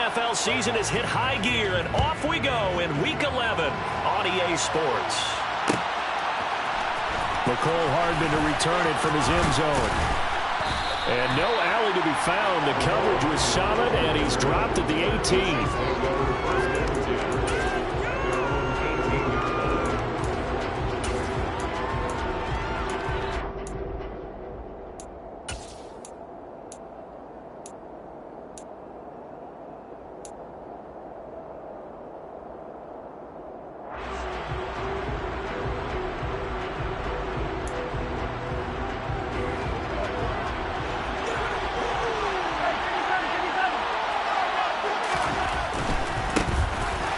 NFL season has hit high gear, and off we go in Week 11 on EA Sports. McCole Hardman to return it from his end zone. And no alley to be found. The coverage was solid, and he's dropped at the 18.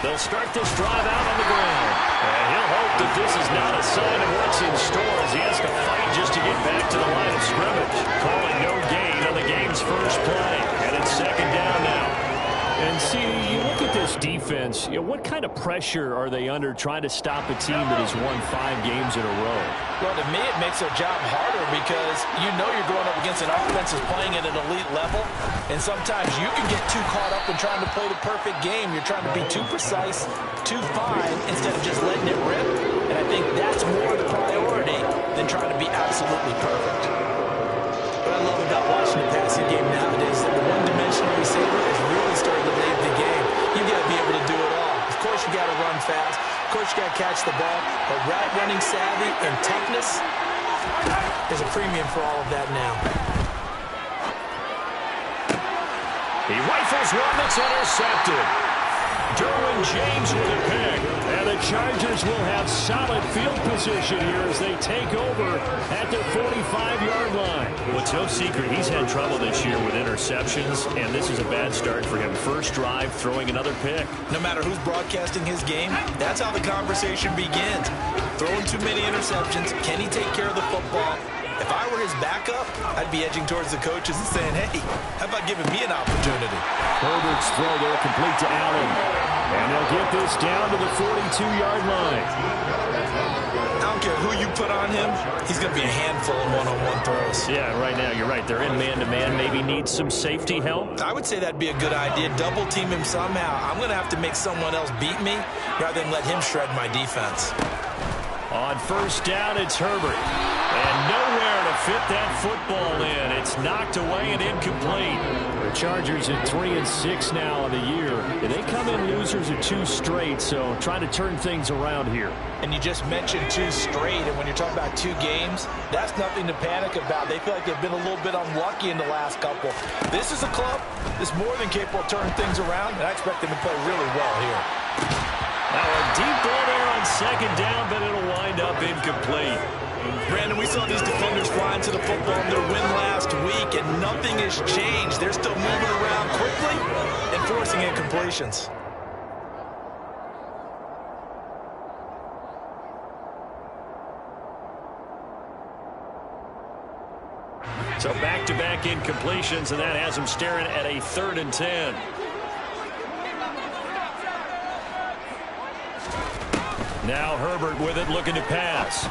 They'll start this drive out on the ground. And he'll hope that this is not a sign of what's in store as he has to fight just to get back to the line of scrimmage. Calling no gain on the game's first play. And it's second down now. And see, you look at this defense, what kind of pressure are they under trying to stop a team that has won 5 games in a row? Well, to me, it makes their job harder because you know you're going up against an offense that's playing at an elite level, and sometimes you can get too caught up in trying to play the perfect game. You're trying to be too precise, too fine, instead of just letting it rip, and I think that's more the priority than trying to be absolutely perfect. What I love about watching the passing game nowadays is that the one-dimensional receiver is really starting to lead the game. You've got to be able to do it all. Of course, you got to run fast. Of course, you got to catch the ball. But route running savvy and toughness, there's a premium for all of that now. He rifles one that's intercepted. Derwin James with a pick. And the Chargers will have solid field position here as they take over at their 45-yard line. Well, it's no secret he's had trouble this year with interceptions, and this is a bad start for him. First drive, throwing another pick. No matter who's broadcasting his game, that's how the conversation begins. Throwing too many interceptions. Can he take care of the football? If I were his backup, I'd be edging towards the coaches and saying, hey, how about giving me an opportunity? Herbert's throw there complete to Allen. And they'll get this down to the 42-yard line. I don't care who you put on him, he's going to be a handful in one-on-one throws. Yeah, right now, you're right. They're in man-to-man. Maybe needs some safety help. I would say that'd be a good idea. Double team him somehow. I'm going to have to make someone else beat me rather than let him shred my defense. On first down, it's Herbert. And nowhere to fit that football in. It's knocked away and incomplete. The Chargers at 3-6 now in the year. And they come in losers of 2 straight, so trying to turn things around here. And you just mentioned 2 straight, and when you're talking about 2 games, that's nothing to panic about. They feel like they've been a little bit unlucky in the last couple. This is a club that's more than capable of turning things around, and I expect them to play really well here. Now a deep ball there on second down, but it'll wind up incomplete. Brandon, we saw these defenders flying to the football in their win last week, and nothing has changed. They're still moving around quickly and forcing incompletions. So back-to-back incompletions, and that has them staring at a 3rd and 10. Now Herbert with it, looking to pass.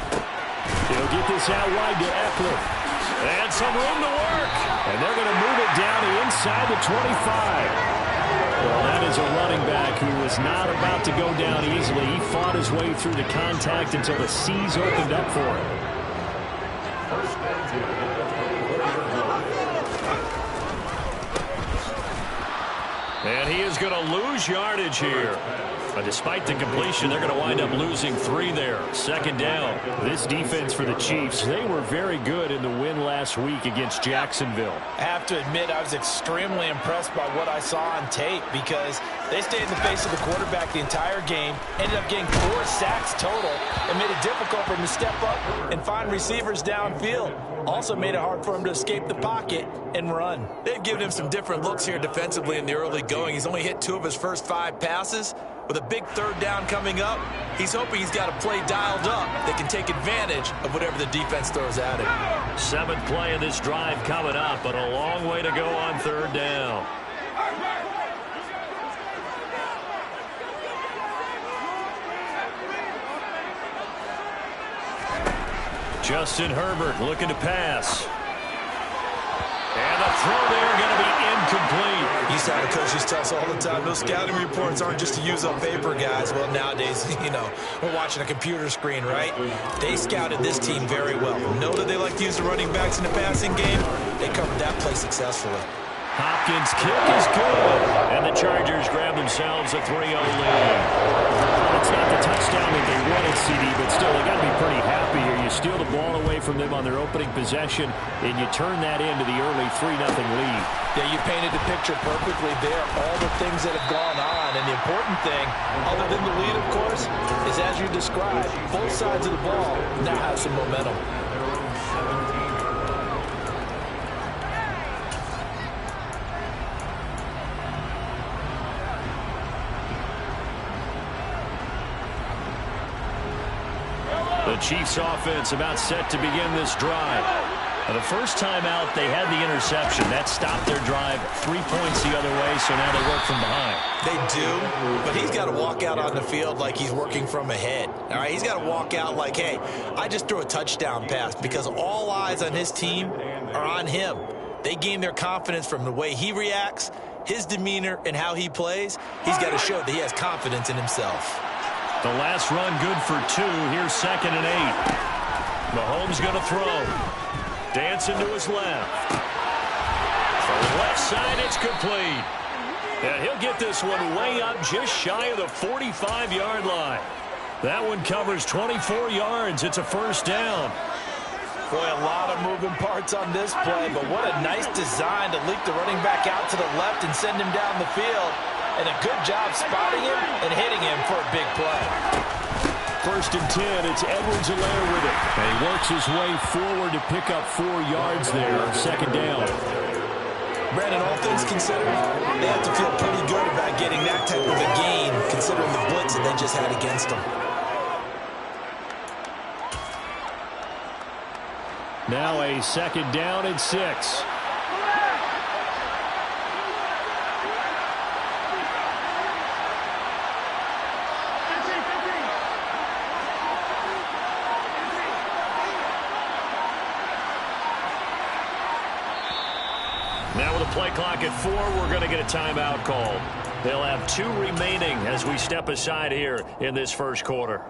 He'll get this out wide to Eckler. And some room to work. And they're going to move it down to inside the 25. Well, that is a running back who was not about to go down easily. He fought his way through the contact until the C's opened up for him. And he is going to lose yardage here. But despite the completion, they're going to wind up losing 3 there. Second down. This defense for the Chiefs, they were very good in the win last week against Jacksonville. I have to admit, I was extremely impressed by what I saw on tape because they stayed in the face of the quarterback the entire game, ended up getting 4 sacks total, and made it difficult for him to step up and find receivers downfield. Also made it hard for him to escape the pocket and run. They've given him some different looks here defensively in the early going. He's only hit 2 of his first 5 passes. With a big 3rd down coming up, he's hoping he's got a play dialed up that can take advantage of whatever the defense throws at him. 7th play of this drive coming up, but a long way to go on 3rd down. Justin Herbert looking to pass. And the throw there going to be incomplete. You used to have a coach who used to tell us all the time, those scouting reports aren't just to use up paper, guys. Well, nowadays, we're watching a computer screen, right? They scouted this team very well. Know that they like to use the running backs in the passing game. They covered that play successfully. Hopkins' kick is good, and the Chargers grab themselves a 3-0 lead. It's not the touchdown that they wanted, CD, but still, they got to be pretty happy here. You steal the ball away from them on their opening possession, and you turn that into the early 3-0 lead. Yeah, you painted the picture perfectly there, all the things that have gone on, and the important thing, other than the lead, of course, is as you described, both sides of the ball now have some momentum. The Chiefs offense about set to begin this drive. The first time out, they had the interception. That stopped their drive 3 points the other way, so now they work from behind. They do, but he's got to walk out on the field like he's working from ahead. All right, he's got to walk out like, hey, I just threw a touchdown pass, because all eyes on his team are on him. They gain their confidence from the way he reacts, his demeanor, and how he plays. He's got to show that he has confidence in himself. The last run good for 2. Here's 2nd and 8. Mahomes going to throw. Dancing to his left. From the left side, it's complete. And he'll get this one way up just shy of the 45-yard line. That one covers 24 yards. It's a first down. Boy, a lot of moving parts on this play, but what a nice design to leak the running back out to the left and send him down the field. And a good job spotting him and hitting him for a big play. 1st and 10, it's Edwards-Helaire with it. And he works his way forward to pick up 4 yards there on 2nd down. Brandon, all things considered, they have to feel pretty good about getting that type of a gain, considering the blitz that they just had against them. Now a 2nd down and 6. Now with a play clock at 4, we're going to get a timeout called. They'll have 2 remaining as we step aside here in this first quarter.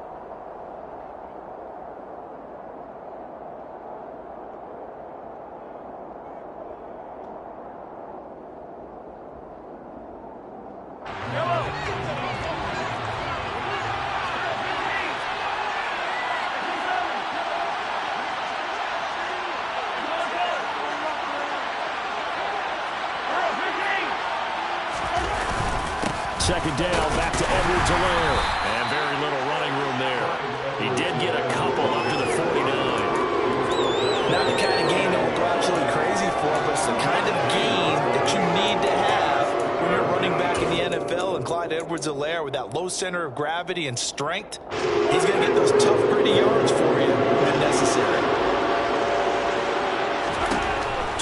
Second down, back to Edwards-Helaire. And very little running room there. He did get a couple up to the 49. Not the kind of game that will go absolutely crazy for, but it's the kind of game that you need to have when you're running back in the NFL. And Clyde Edwards-Helaire, with that low center of gravity and strength, he's going to get those tough, gritty yards for you when necessary.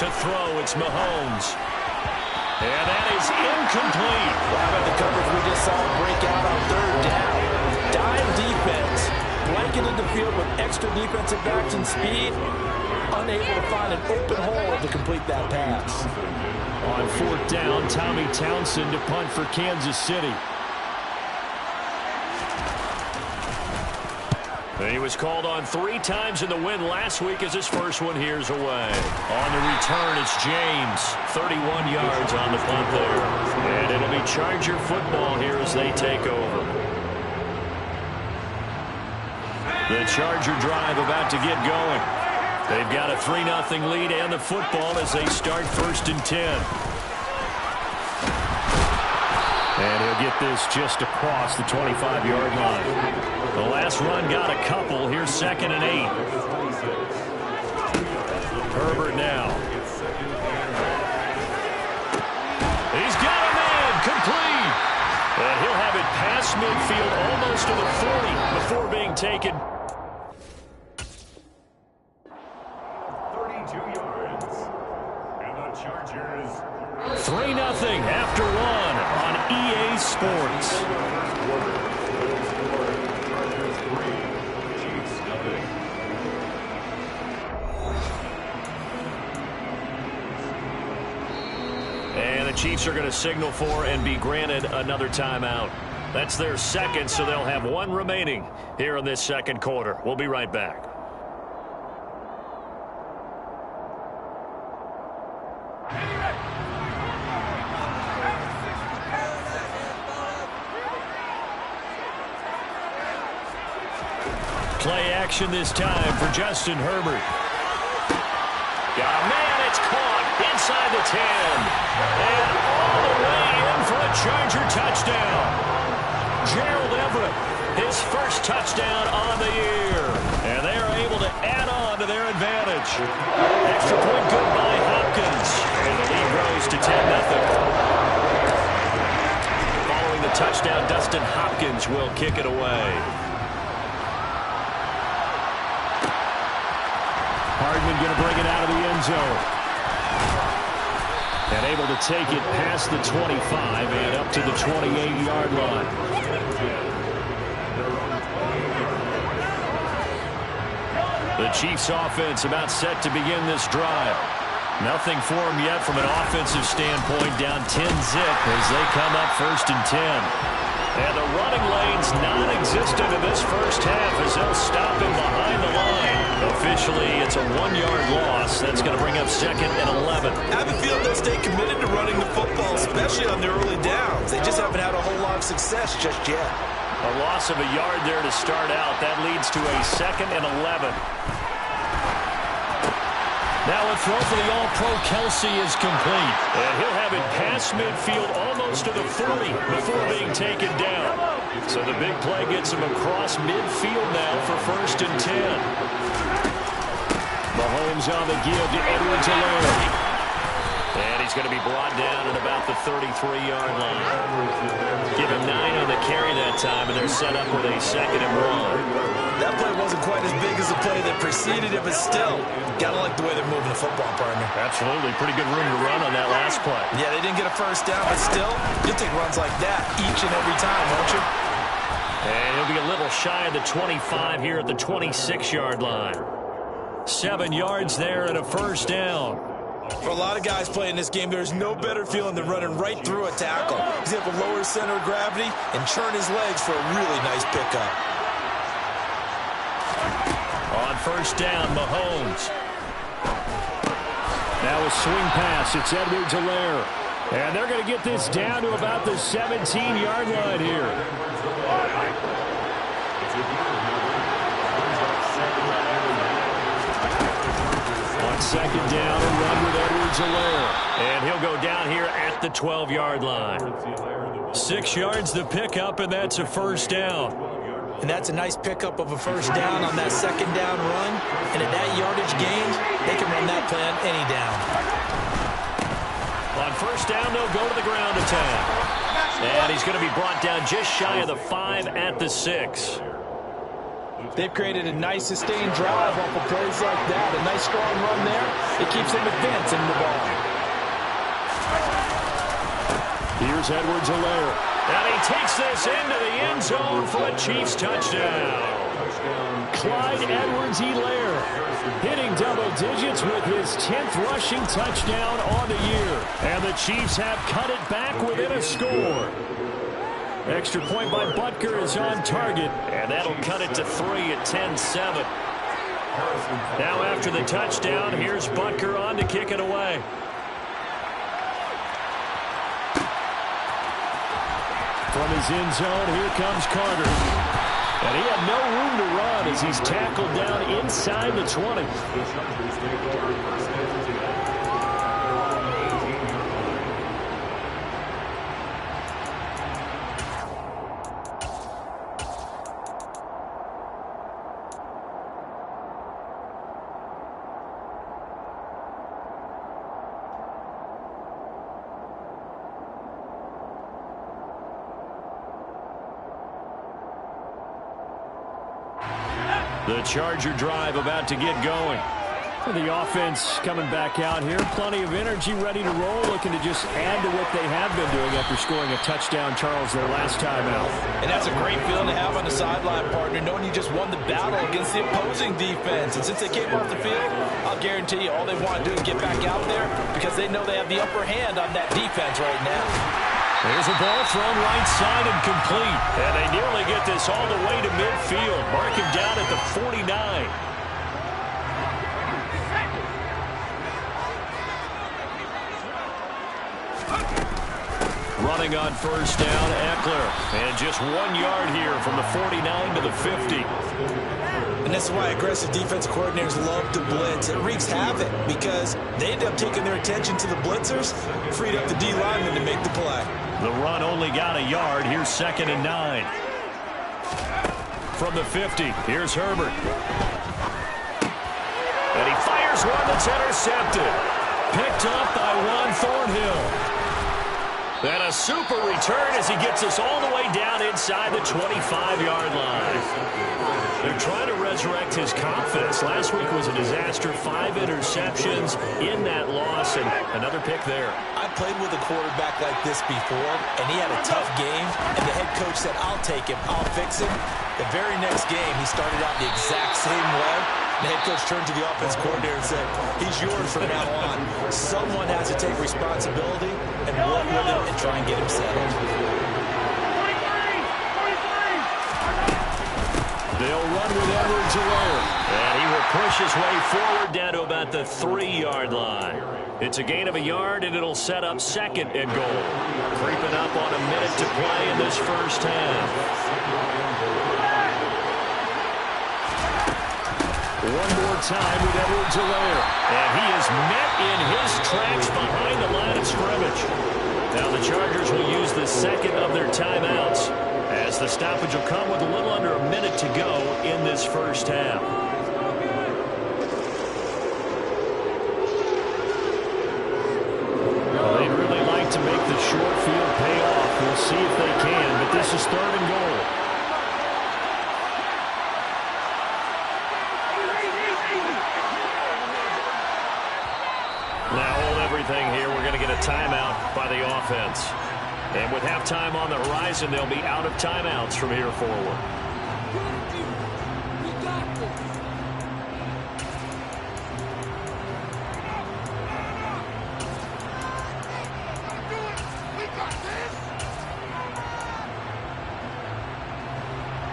To throw, it's Mahomes. And that is incomplete. How about the coverage we just saw break out on 3rd down? Dime defense, blanketed the field with extra defensive backs and speed, unable to find an open hole to complete that pass. On 4th down, Tommy Townsend to punt for Kansas City. He was called on 3 times in the win last week as his first one here's away. On the return, it's James. 31 yards on the punt there. And it'll be Charger football here as they take over. The Charger drive about to get going. They've got a 3-0 lead and the football as they start 1st and 10. And he'll get this just across the 25-yard line. The last run got a couple. Here's 2nd and 8. Herbert now. He's got a man. Complete. And he'll have it past midfield almost to the 40 before being taken. 32 yards. And the Chargers 3-0 after 1 on EA Sports. Chiefs are going to signal for and be granted another timeout. That's their second, so they'll have one remaining here in this second quarter. We'll be right back. Play action this time for Justin Herbert. Man, it's caught inside the 10. And all the way in for a Charger touchdown. Gerald Everett, his first touchdown on the year. And they are able to add on to their advantage. Extra point good by Hopkins. And the lead grows to 10-0. Following the touchdown, Dustin Hopkins will kick it away. Hardman going to bring it out of the end zone. And able to take it past the 25 and up to the 28-yard line. The Chiefs offense about set to begin this drive. Nothing for them yet from an offensive standpoint, down 10-zip as they come up 1st and 10. And the running lane's non-existent in this first half as they'll stop him behind the line. Officially, it's a 1-yard loss. That's going to bring up 2nd and 11. I have a feeling they'll stay committed to running the football, especially on their early downs. They just haven't had a whole lot of success just yet. A loss of a yard there to start out. That leads to a 2nd and 11. Now a throw for the All-Pro Kelsey is complete. And he'll have it past midfield almost to the 40 before being taken down. So the big play gets him across midfield now for 1st and 10. Mahomes on the give to Edwards-Helaire. And he's going to be brought down at about the 33-yard line. Give him 9 on the carry that time, and they're set up with a 2nd and 1. That play wasn't quite as big as the play that preceded it, but still, gotta like the way they're moving the football, partner. Absolutely. Pretty good room to run on that last play. Yeah, they didn't get a first down, but still, you'll take runs like that each and every time, won't you? And he'll be a little shy of the 25 here at the 26-yard line. 7 yards there and a first down. For a lot of guys playing this game, there's no better feeling than running right through a tackle. He's able to lower his center of gravity and churn his legs for a really nice pickup. On first down, Mahomes. Now a swing pass. It's Edwards-Helaire. And they're going to get this down to about the 17-yard line here. On second down, a run with Edwards-Helaire. And he'll go down here at the 12-yard line. 6 yards the pickup, and that's a first down. And that's a nice pickup of a first down on that second down run. And at that yardage gain, they can run that plan any down. On first down, they'll go to the ground attack. And he's going to be brought down just shy of the 5 at the 6. They've created a nice sustained drive off of plays like that. A nice strong run there. It keeps them advancing the ball. Here's Edwards-Helaire. And he takes this into the end zone for a Chiefs touchdown. Clyde Edwards-Helaire hitting double digits with his 10th rushing touchdown on the year. And the Chiefs have cut it back within a score. Extra point by Butker is on target. And that'll cut it to 3 at 10-7. Now after the touchdown, here's Butker on to kick it away. From his end zone, here comes Carter. And he had no room to run as he's tackled down inside the 20. The Charger drive about to get going. The offense coming back out here. Plenty of energy, ready to roll, looking to just add to what they have been doing after scoring a touchdown, Charles, their last time out. And that's a great feeling to have on the sideline, partner, knowing you just won the battle against the opposing defense. And since they came off the field, I'll guarantee you all they want to do is get back out there because they know they have the upper hand on that defense right now. There's a ball thrown right side and complete. And they nearly get this all the way to midfield. Mark him down at the 49. Running on first down, Eckler. And just 1 yard here from the 49 to the 50. And that's why aggressive defense coordinators love to blitz. It wreaks havoc because they end up taking their attention to the blitzers, freed up the D lineman to make the play. The run only got a yard. Here's 2nd and 9. From the 50, here's Herbert. And he fires one that's intercepted. Picked up by Juan Thornhill. And a super return as he gets us all the way down inside the 25-yard line. They're trying to resurrect his confidence. Last week was a disaster. 5 interceptions in that loss, and another pick there. I played with a quarterback like this before, and he had a tough game, and the head coach said, I'll take him, I'll fix him. The very next game, he started out the exact same way. The head coach turned to the offense coordinator and said, he's yours from now on. Someone has to take responsibility and work with him and try and get him settled. They'll run with Edwards-Helaire. And he will push his way forward down to about the 3-yard line. It's a gain of a yard, and it'll set up 2nd and goal. Creeping up on a minute to play in this first half. One more time with Edwards-Helaire. And he is met in his tracks behind the line of scrimmage. Now the Chargers will use the 2nd of their timeouts as the stoppage will come with a little under a minute to go in this first half. Well, they'd really like to make the short field pay off. We'll see if they can, but this is 3rd and goal. Now hold everything here. We're going to get a timeout by the offense. And with halftime on the horizon, they'll be out of timeouts from here forward.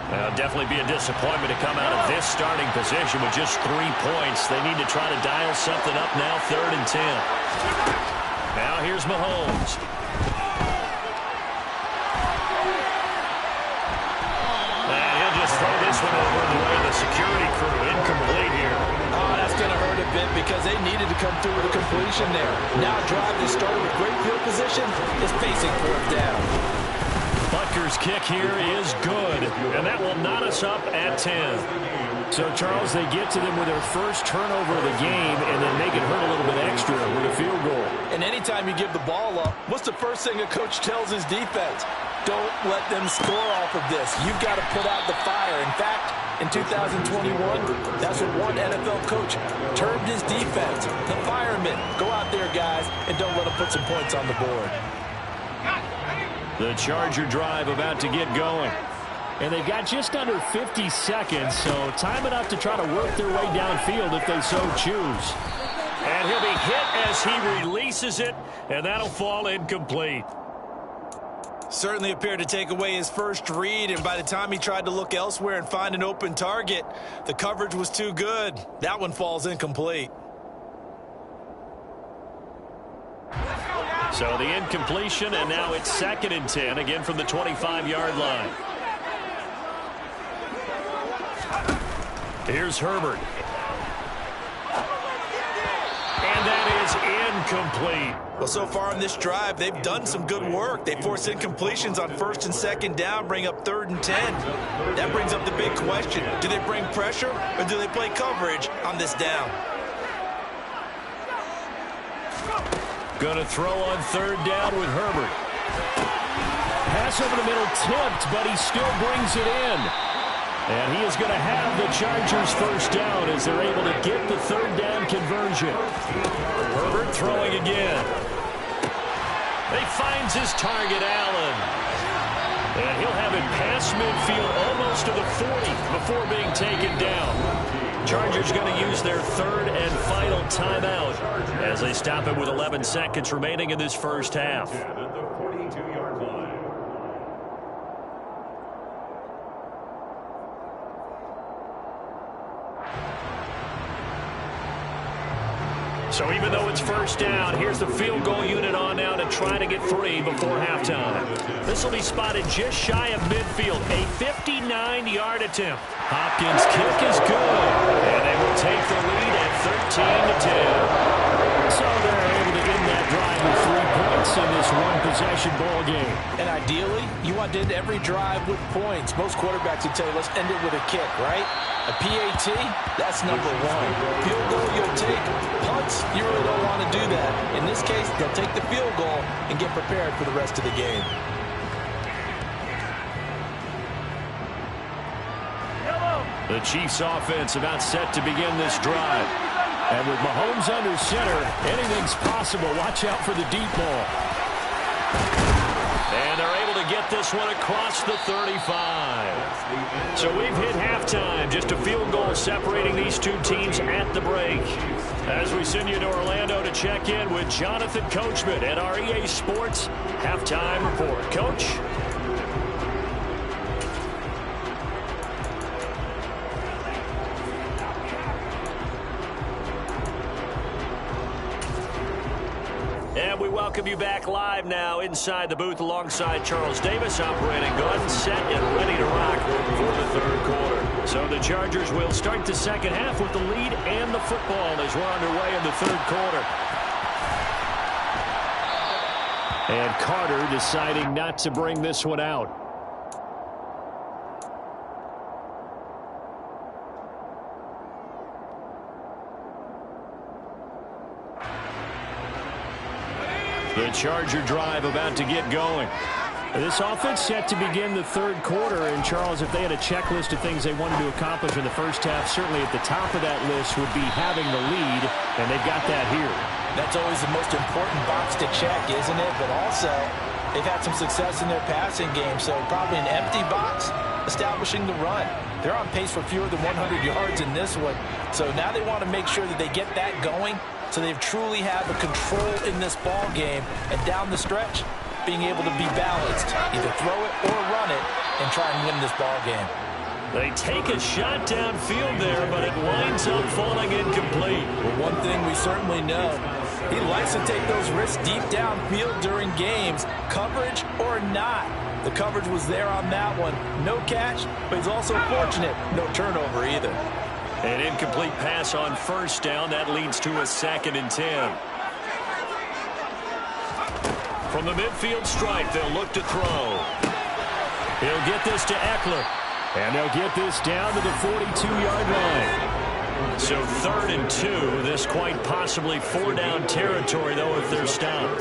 It'll definitely be a disappointment to come out of this starting position with just 3 points. They need to try to dial something up now, 3rd and 10. Now here's Mahomes. And he'll just throw this one over the way of the security crew. Incomplete here. Oh, that's going to hurt a bit because they needed to come through with a completion there. Now a drive that started with great field position is facing 4th down. Butker's kick here is good, and that will knot us up at 10. So, Charles, they get to them with their first turnover of the game and then make it hurt a little bit extra with a field goal. And anytime you give the ball up, what's the first thing a coach tells his defense? Don't let them score off of this. You've got to put out the fire. In fact, in 2021, that's what one NFL coach termed his defense. The firemen. Go out there, guys, and don't let them put some points on the board. The Charger drive about to get going. And they've got just under 50 seconds, so time enough to try to work their way downfield if they so choose. And he'll be hit as he releases it, and that'll fall incomplete. Certainly appeared to take away his first read, and by the time he tried to look elsewhere and find an open target, the coverage was too good. That one falls incomplete. So the incompletion, and now it's 2nd and 10, again from the 25-yard line. Here's Herbert. And that is incomplete. Well, so far on this drive, they've done some good work. They force incompletions on 1st and 2nd down, bring up 3rd and 10. That brings up the big question. Do they bring pressure, or do they play coverage on this down? Going to throw on 3rd down with Herbert. Pass over the middle tipped, but he still brings it in. And he is going to have the Chargers first down as they're able to get the third down conversion. Herbert throwing again. He finds his target, Allen. And he'll have it past midfield almost to the 40 before being taken down. Chargers going to use their third and final timeout as they stop it with 11 seconds remaining in this first half. At the 42-yard line. So even though it's first down, here's the field goal unit on now to try to get 3 before halftime. This will be spotted just shy of midfield, a 59-yard attempt. Hopkins' kick is good, and they will take the lead at 13-10. So they're able to end that drive with 3 points in this one-possession ball game. And ideally, you want to end every drive with points. Most quarterbacks would tell you, let's end it with a kick, right? A PAT, that's number 1. Field goal, you'll take. Punts, you really don't want to do that. In this case, they'll take the field goal and get prepared for the rest of the game. The Chiefs offense about set to begin this drive. And with Mahomes under center, anything's possible. Watch out for the deep ball. And they're able to get this one across the 35. So we've hit halftime. Just a field goal separating these two teams at the break. As we send you to Orlando to check in with Jonathan Coachman at our EA Sports Halftime Report. Coach? And we welcome you back live now inside the booth alongside Charles Davis. I'm Brandon Gunn, set and ready to rock for the third quarter. So the Chargers will start the second half with the lead and the football as we're underway in the third quarter. And Carter deciding not to bring this one out. The Charger drive about to get going. This offense set to begin the third quarter. And, Charles, if they had a checklist of things they wanted to accomplish in the first half, certainly at the top of that list would be having the lead, and they've got that here. That's always the most important box to check, isn't it? But also, they've had some success in their passing game, so probably an empty box, establishing the run. They're on pace for fewer than 100 yards in this one, so now they want to make sure that they get that going so they truly have a control in this ball game, and down the stretch, being able to be balanced, either throw it or run it, and try and win this ball game. They take a shot downfield there, but it winds up falling incomplete. Well, one thing we certainly know, he likes to take those risks deep downfield during games, coverage or not. The coverage was there on that one. No catch, but he's also fortunate. No turnover either. An incomplete pass on first down. That leads to a 2nd and 10. From the midfield stripe, they'll look to throw. He'll get this to Eckler. And they'll get this down to the 42-yard line. So 3rd and 2. This quite possibly 4-down territory, though, if they're stopped.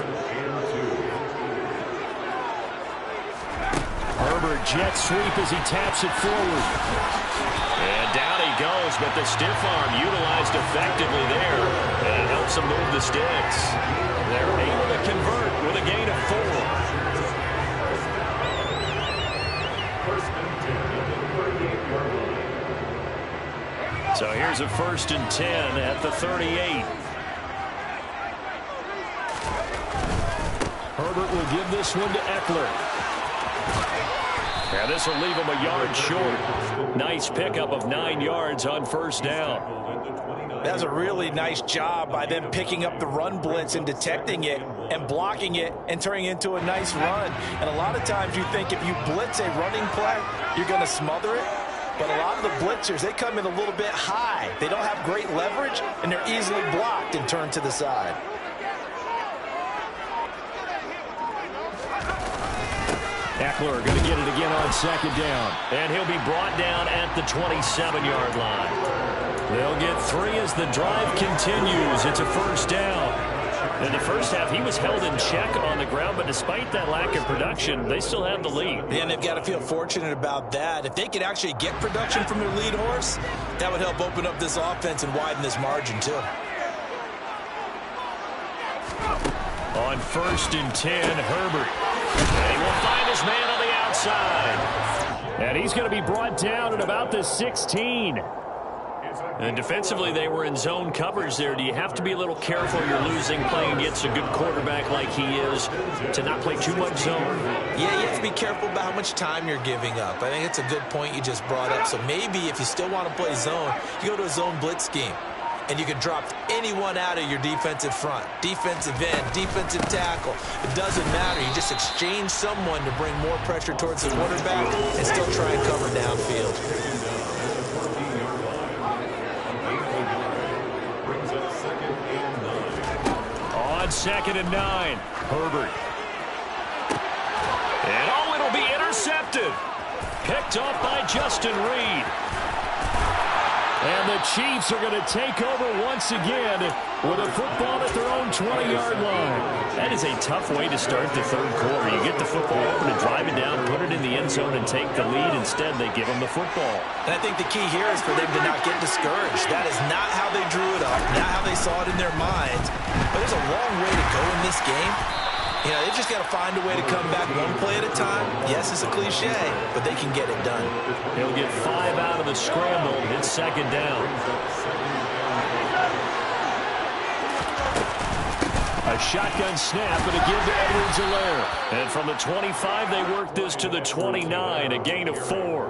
Herbert jet sweep as he taps it forward. And down he goes, but the stiff arm utilized effectively there. And it helps him move the sticks. They're able to convert with a gain of 4. So here's a 1st and 10 at the 38. Herbert will give this one to Eckler. And this will leave him a yard short. Nice pickup of 9 yards on first down. That's a really nice job by them picking up the run blitz and detecting it and blocking it and turning it into a nice run. And a lot of times you think if you blitz a running play, you're going to smother it. But a lot of the blitzers, they come in a little bit high. They don't have great leverage, and they're easily blocked and turned to the side. Eckler going to get it again on 2nd down. And he'll be brought down at the 27-yard line. They'll get 3 as the drive continues. It's a 1st down. In the first half, he was held in check on the ground, but despite that lack of production, they still have the lead. And they've got to feel fortunate about that. If they could actually get production from their lead horse, that would help open up this offense and widen this margin, too. On 1st and 10, Herbert. And he will find his man on the outside. And he's going to be brought down at about the 16. And defensively, they were in zone covers there. Do you have to be a little careful? You're losing playing against a good quarterback like he is to not play too much zone? Yeah, you have to be careful about how much time you're giving up. I think it's a good point you just brought up. So maybe if you still want to play zone, you go to a zone blitz scheme. And you can drop anyone out of your defensive front, defensive end, defensive tackle. It doesn't matter. You just exchange someone to bring more pressure towards the quarterback and still try and cover downfield. On 2nd and 9, Herbert. And oh, it'll be intercepted. Picked off by Justin Reed. And the Chiefs are going to take over once again with a football at their own 20-yard line. That is a tough way to start the third quarter. You get the football open and drive it down, put it in the end zone, and take the lead. Instead, they give them the football. And I think the key here is for them to not get discouraged. That is not how they drew it up, not how they saw it in their minds. But there's a long way to go in this game. You know, they've just got to find a way to come back one play at a time. Yes, it's a cliche, but they can get it done. He'll get 5 out of the scramble. It's 2nd down. A shotgun snap and a give to Edwards-Helaire. And from the 25, they work this to the 29, a gain of 4.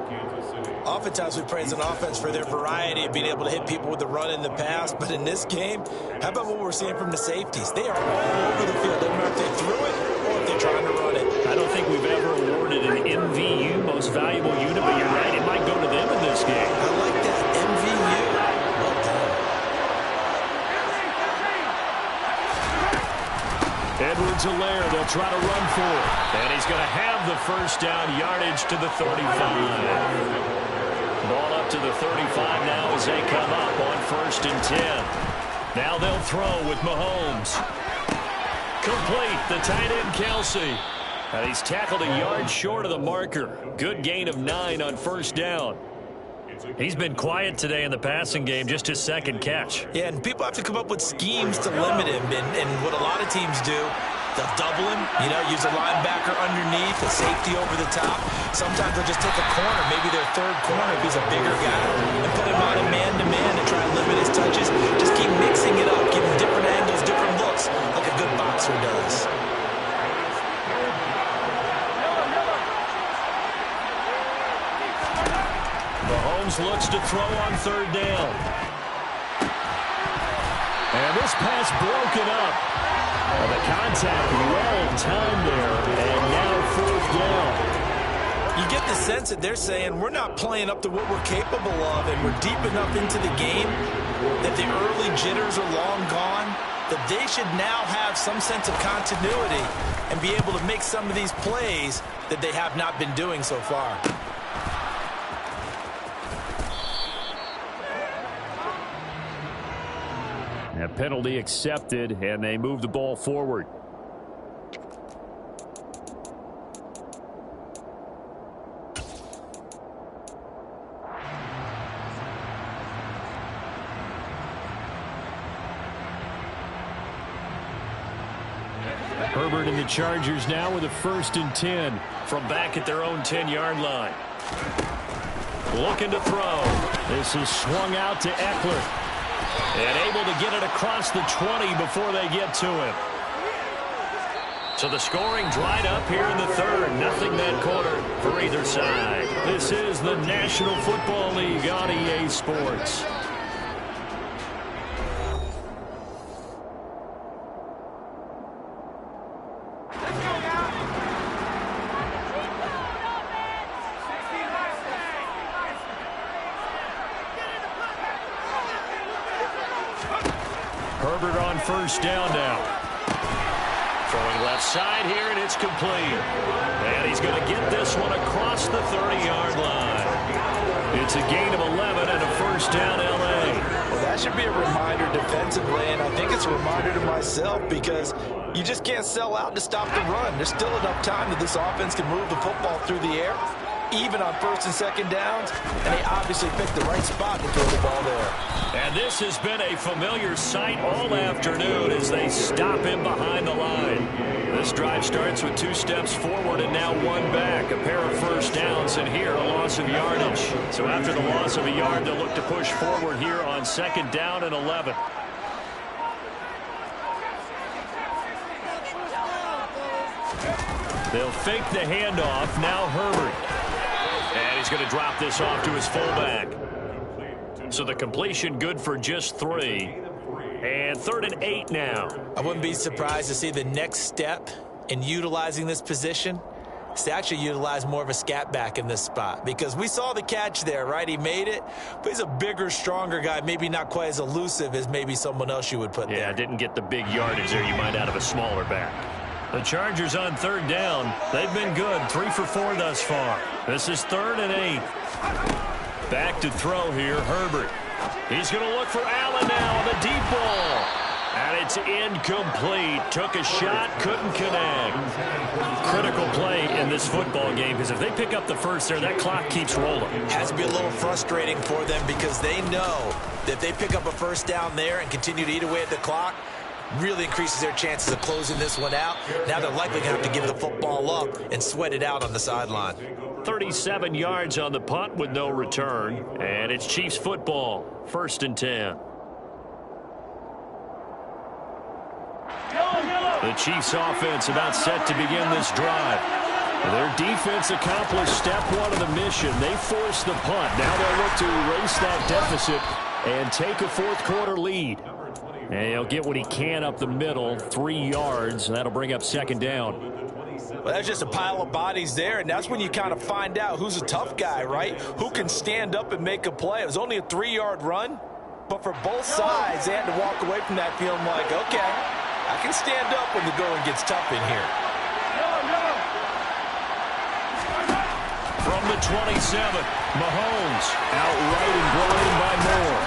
Oftentimes we praise an offense for their variety of being able to hit people with the run in the pass. But in this game, how about what we're seeing from the safeties? They are all over the field. Doesn't matter if they threw it or if they're trying to run it. I don't think we've ever awarded an MVU, most valuable unit, but you're right, it might go to them in this game. I like that, MVU. Well done. Edwards-Helaire, they'll try to run for it. And he's going to have the first down yardage to the 35. Ball up to the 35 now as they come up on 1st and 10. Now they'll throw with Mahomes. Complete, the tight end Kelsey. And he's tackled a yard short of the marker. Good gain of 9 on 1st down. He's been quiet today in the passing game, just his 2nd catch. Yeah, and people have to come up with schemes to limit him. And what a lot of teams do, they'll double him, you know, use a linebacker underneath, a safety over the top. Sometimes they'll just take a corner, maybe their 3rd corner if he's a bigger guy, and put him on a man-to-man and try and limit his touches. Just keep mixing it up, give him different angles, different looks, like a good boxer does. Mahomes looks to throw on 3rd down. And this pass broken up. And the contact well timed there. And now 4th down. You get the sense that they're saying we're not playing up to what we're capable of, and we're deep enough into the game that the early jitters are long gone, that they should now have some sense of continuity and be able to make some of these plays that they have not been doing so far. A penalty accepted, and they move the ball forward. Herbert and the Chargers now with a 1st and 10 from back at their own 10-yard line. Looking to throw. This is swung out to Eckler. And able to get it across the 20 before they get to him. So the scoring dried up here in the 3rd. Nothing that quarter for either side. This is the National Football League on EA Sports. Herbert on 1st down now. Throwing left side here, and it's complete. And he's going to get this one across the 30-yard line. It's a gain of 11 and a 1st down, L.A. Well, that that should be a reminder defensively, and I think it's a reminder to myself because you just can't sell out to stop the run. There's still enough time that this offense can move the football through the air, even on first and second downs, and they obviously picked the right spot to throw the ball there. And this has been a familiar sight all afternoon as they stop him behind the line. This drive starts with 2 steps forward and now 1 back. A pair of first downs, and here a loss of yardage. So after the loss of a yard, they'll look to push forward here on 2nd down and 11. They'll fake the handoff. Now Herbert. And he's going to drop this off to his fullback. So the completion good for just 3. And 3rd and 8 now. I wouldn't be surprised to see the next step in utilizing this position is to actually utilize more of a scat back in this spot. Because we saw the catch there, right? He made it, but he's a bigger, stronger guy, maybe not quite as elusive as maybe someone else you would put there. Yeah, didn't get the big yardage there you might out of a smaller back. The Chargers on 3rd down. They've been good. 3 for 4 thus far. This is 3rd and 8. Back to throw here, Herbert. He's going to look for Allen now on the deep ball. And it's incomplete. Took a shot, couldn't connect. Critical play in this football game because if they pick up the first there, that clock keeps rolling. Has to be a little frustrating for them because they know that if they pick up a first down there and continue to eat away at the clock, really increases their chances of closing this one out. Now they're likely going to have to give the football up and sweat it out on the sideline. 37 yards on the punt with no return. And it's Chiefs football. 1st and 10. The Chiefs offense about set to begin this drive. Their defense accomplished step 1 of the mission. They forced the punt. Now they'll look to erase that deficit and take a 4th quarter lead. And he'll get what he can up the middle, 3 yards, and that'll bring up 2nd down. Well, that's just a pile of bodies there, and that's when you kind of find out who's a tough guy, right? Who can stand up and make a play. It was only a 3-yard run, but for both sides, they had to walk away from that feeling like, okay, I can stand up when the going gets tough in here. From the 27, Mahomes outright and blinded by Moore.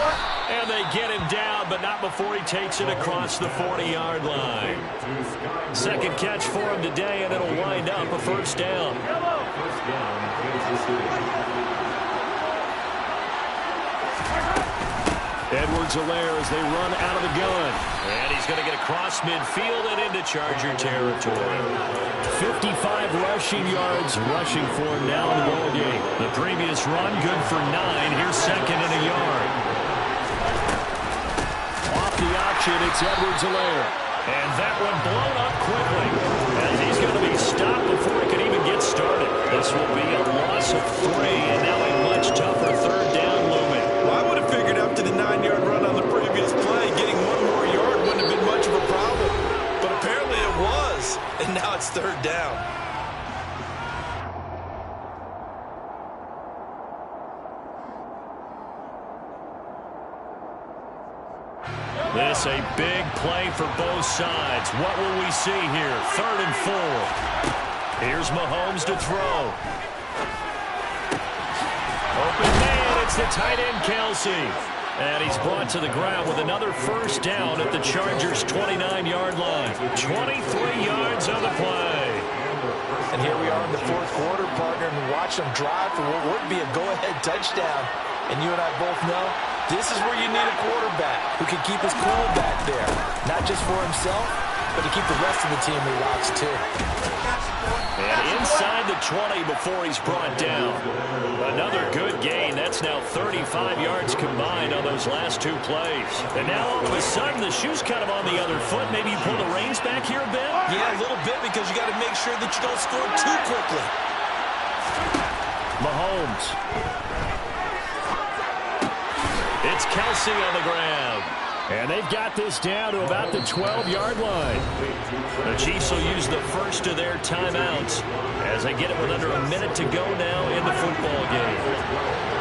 And they get him down, but not before he takes it across the 40-yard line. 2nd catch for him today, and it'll wind up a 1st down. Edwards-Helaire as they run out of the gun. And he's going to get across midfield and into Charger territory. 55 rushing yards rushing for him now in the ball game. The previous run good for 9. Here's 2nd and a yard. Off the option, it's Edwards-Helaire. And that one blown up quickly as he's going to be stopped before he can even get started. This will be a loss of 3, and now a much tougher 3rd down looming. Well, I would have figured after the 9-yard run on the previous play, getting 1 more yard wouldn't have been much of a problem. But apparently it was, and now it's 3rd down. This a big play for both sides. What will we see here? 3rd and 4. Here's Mahomes to throw. Open man, it's the tight end Kelsey. And he's brought to the ground with another 1st down at the Chargers' 29-yard line. 23 yards on the play. And here we are in the 4th quarter, partner, and watch them drive for what would be a go-ahead touchdown. And you and I both know this is where you need a quarterback who can keep his cool back there. Not just for himself, but to keep the rest of the team relaxed too. And inside the 20 before he's brought down. Another good gain. That's now 35 yards combined on those last 2 plays. And now all of a sudden the shoe's kind of on the other foot. Maybe you pull the reins back here a bit? Yeah, a little bit because you got to make sure that you don't score too quickly. Mahomes. It's Kelsey on the ground. And they've got this down to about the 12-yard line. The Chiefs will use the first of their timeouts as they get it with under a minute to go now in the football game.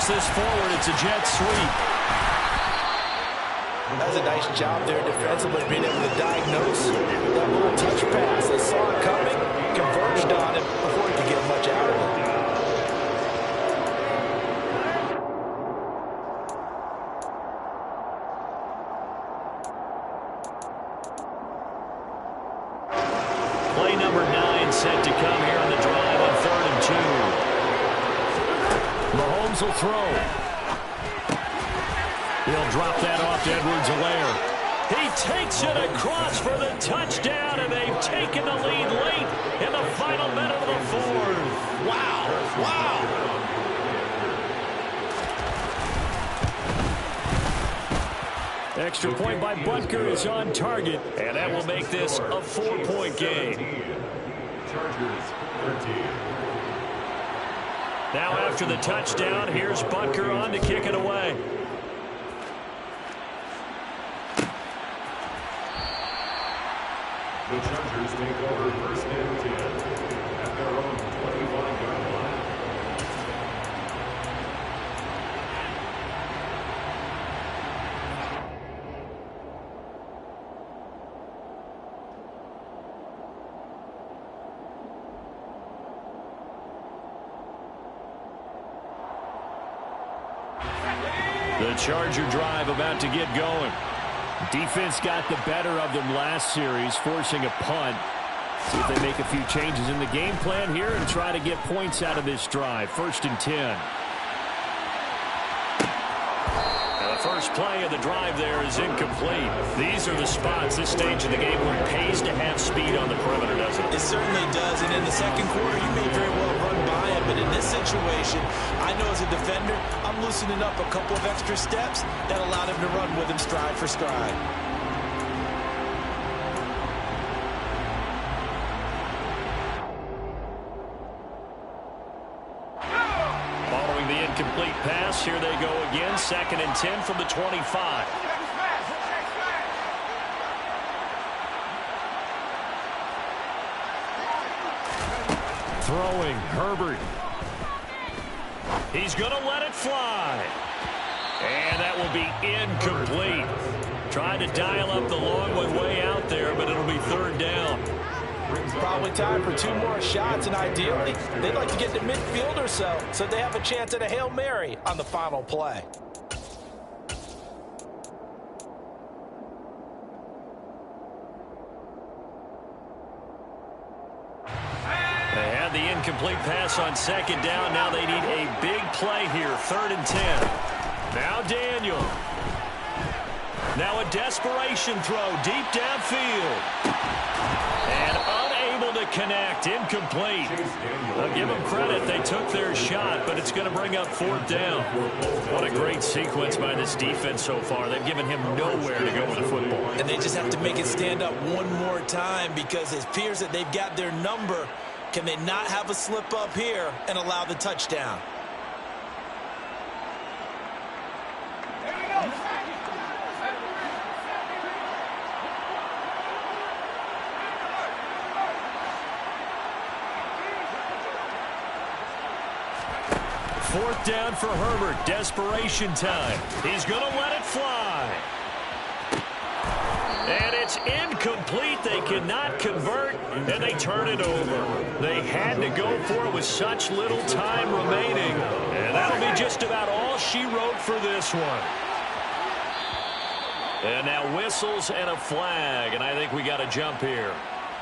takes this forward. It's a jet sweep. That's a nice job there defensively, being able to diagnose that little touch pass. They saw it coming, converged on it before he could get much out of it. Play number 9 set to come here on the drive on 3rd and 2. Mahomes will throw. He'll drop that off to Edwards-Helaire. He takes it across for the touchdown, and they've taken the lead late in the final minute of the 4th. Wow. Wow. Extra point by Butker is on target, and that will make this a 4-point game. Now after the touchdown, here's Butker on to kick it away. The Chargers take over 1st and 10 at their own 21-yard line. The Charger drive about to get going. Defense got the better of them last series, forcing a punt. See if they make a few changes in the game plan here and try to get points out of this drive. 1st and 10. And the first play of the drive there is incomplete. These are the spots, this stage of the game, where it pays to have speed on the perimeter, doesn't it? It certainly does. And in the second quarter, you may very well run by him. But in this situation, I know as a defender, I'm loosening up a couple of extra steps that allowed him to run with him stride for stride. Following the incomplete pass, here they go again. 2nd and 10 from the 25. Throwing, Herbert. He's going to let it fly. And that will be incomplete. Trying to dial up the long one way out there, but it'll be 3rd down. Probably time for 2 more shots, and ideally, they'd like to get to midfield or so they have a chance at a Hail Mary on the final play. They had the incomplete pass on 2nd down. Now they need a big play here. 3rd and 10. Now Daniel. Now a desperation throw deep downfield. And unable to connect. Incomplete. I'll give them credit. They took their shot, but it's going to bring up 4th down. What a great sequence by this defense so far. They've given him nowhere to go with the football. And they just have to make it stand up one more time because it appears that they've got their number. Can they not have a slip up here and allow the touchdown? Fourth down for Herbert. Desperation time. He's going to let it fly. And it's incomplete. They cannot convert, and they turn it over. They had to go for it with such little time remaining. And that'll be just about all she wrote for this one. And now whistles and a flag, and I think we got a jump here.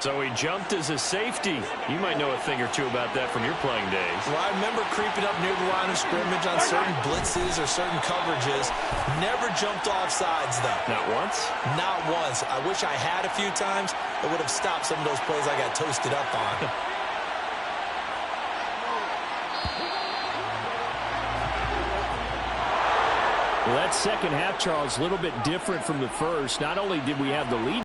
So he jumped as a safety. You might know a thing or two about that from your playing days. Well, I remember creeping up near the line of scrimmage on certain blitzes or certain coverages. Never jumped off sides, though. Not once? Not once. I wish I had a few times. It would have stopped some of those plays I got toasted up on. Well, that second half, Charles, a little bit different from the first. Not only did we have the lead